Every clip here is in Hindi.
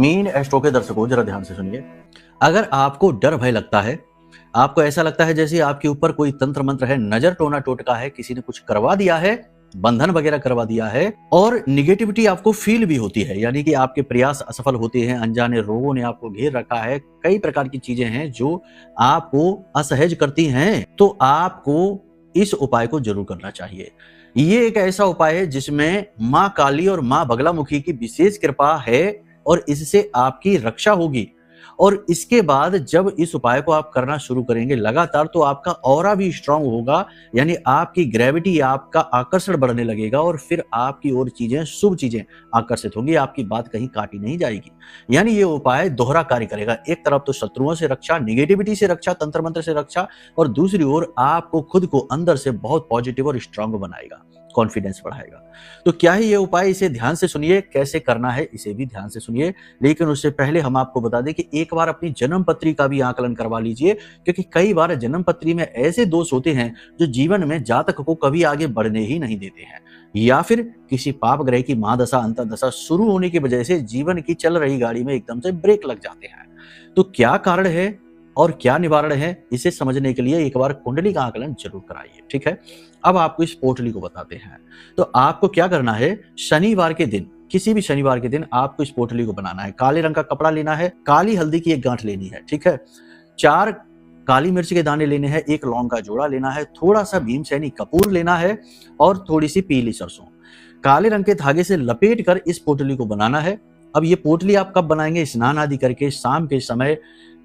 मीन एस्ट्रो के दर्शकों जरा ध्यान से सुनिए। अगर आपको डर भय लगता है, आपको ऐसा लगता है जैसे आपके ऊपर कोई तंत्र मंत्र है, नजर टोना टोटका है, किसी ने कुछ करवा दिया है, बंधन वगैरह करवा दिया है और निगेटिविटी आपको फील भी होती है, यानी कि आपके प्रयास असफल होते हैं, अनजाने रोगों ने आपको घेर रखा है, कई प्रकार की चीजें हैं जो आपको असहज करती हैं, तो आपको इस उपाय को जरूर करना चाहिए। ये एक ऐसा उपाय है जिसमें माँ काली और माँ बगलामुखी की विशेष कृपा है और इससे आपकी रक्षा होगी। और इसके बाद जब इस उपाय को आप करना शुरू करेंगे लगातार, तो आपका ऑरा भी स्ट्रांग होगा, यानी आपकी ग्रेविटी, आपका आकर्षण बढ़ने लगेगा और फिर आपकी ओर चीजें, शुभ चीजें आकर्षित होंगी, आपकी बात कहीं काटी नहीं जाएगी। यानी ये उपाय दोहरा कार्य करेगा। एक तरफ तो शत्रुओं से रक्षा, निगेटिविटी से रक्षा, तंत्र मंत्र से रक्षा, और दूसरी ओर आपको खुद को अंदर से बहुत पॉजिटिव और स्ट्रांग बनाएगा, कॉन्फिडेंस बढ़ाएगा। तो क्या है ये उपाय, इसे ध्यान से सुनिए, कैसे करना है इसे भी ध्यान से सुनिए। लेकिन उससे पहले हम आपको बता दें कि एक बार अपनी जन्म पत्री का भी आकलन करवा लीजिए, क्योंकि कई बार जन्म पत्री में ऐसे दोष होते हैं जो जीवन में जातक को कभी आगे बढ़ने ही नहीं देते हैं, या फिर किसी पाप ग्रह की महादशा अंतर्दशा शुरू होने की वजह से जीवन की चल रही गाड़ी में एकदम से ब्रेक लग जाते हैं। तो क्या कारण है और क्या निवारण है, इसे समझने के लिए एक बार कुंडली का आकलन जरूर कराइए, ठीक है। अब आपको इस पोटली को बताते हैं। तो आपको क्या करना है, शनिवार के दिन, किसी भी शनिवार के दिन आपको इस पोटली को बनाना है। काले रंग का कपड़ा लेना है, काली हल्दी की एक गांठ लेनी है, ठीक है। 4 काली मिर्च के दाने लेने हैं, 1 लौंग का जोड़ा लेना है, थोड़ा सा भीमसेनी कपूर लेना है और थोड़ी सी पीली सरसों। काले रंग के धागे से लपेट कर इस पोटली को बनाना है। अब ये पोटली आप कब बनाएंगे, स्नान आदि करके शाम के समय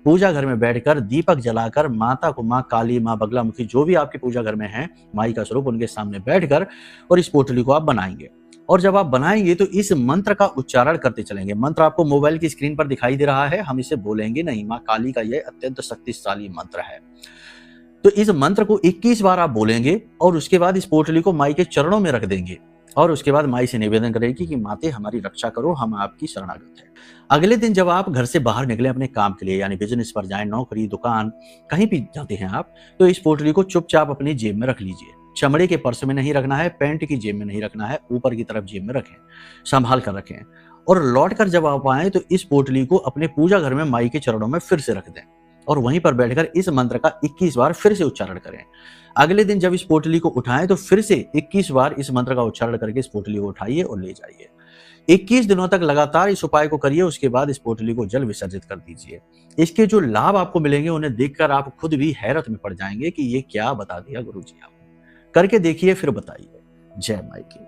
पूजा घर में बैठकर दीपक जलाकर माता को, माँ काली, माँ बगलामुखी, जो भी आपके पूजा घर में है माई का स्वरूप, उनके सामने बैठकर और इस पोटली को आप बनाएंगे। और जब आप बनाएंगे तो इस मंत्र का उच्चारण करते चलेंगे। मंत्र आपको मोबाइल की स्क्रीन पर दिखाई दे रहा है, हम इसे बोलेंगे नहीं, माँ काली का यह अत्यंत शक्तिशाली मंत्र है। तो इस मंत्र को 21 बार आप बोलेंगे और उसके बाद इस पोटली को माई के चरणों में रख देंगे और उसके बाद माई से निवेदन करेगी कि माते हमारी रक्षा करो, हम आपकी शरणागत हैं। अगले दिन जब आप घर से बाहर निकले अपने काम के लिए, यानी बिजनेस पर जाएं, नौकरी, दुकान, कहीं भी जाते हैं आप, तो इस पोटली को चुपचाप अपनी जेब में रख लीजिए। चमड़े के पर्स में नहीं रखना है, पैंट की जेब में नहीं रखना है, ऊपर की तरफ जेब में रखें, संभाल कर रखें। और लौट कर जब आप आए तो इस पोटली को अपने पूजा घर में माई के चरणों में फिर से रख दें और वहीं पर बैठकर इस मंत्र का 21 बार फिर से उच्चारण करें। अगले दिन जब इस पोटली को उठाएं तो फिर से 21 बार इस मंत्र का उच्चारण करके इस पोटली को उठाइए और ले जाइए। 21 दिनों तक लगातार इस उपाय को करिए, उसके बाद इस पोटली को जल विसर्जित कर दीजिए। इसके जो लाभ आपको मिलेंगे उन्हें देखकर आप खुद भी हैरत में पड़ जाएंगे कि ये क्या बता दिया गुरुजी आपने। करके देखिए, फिर बताइए। जय माई की।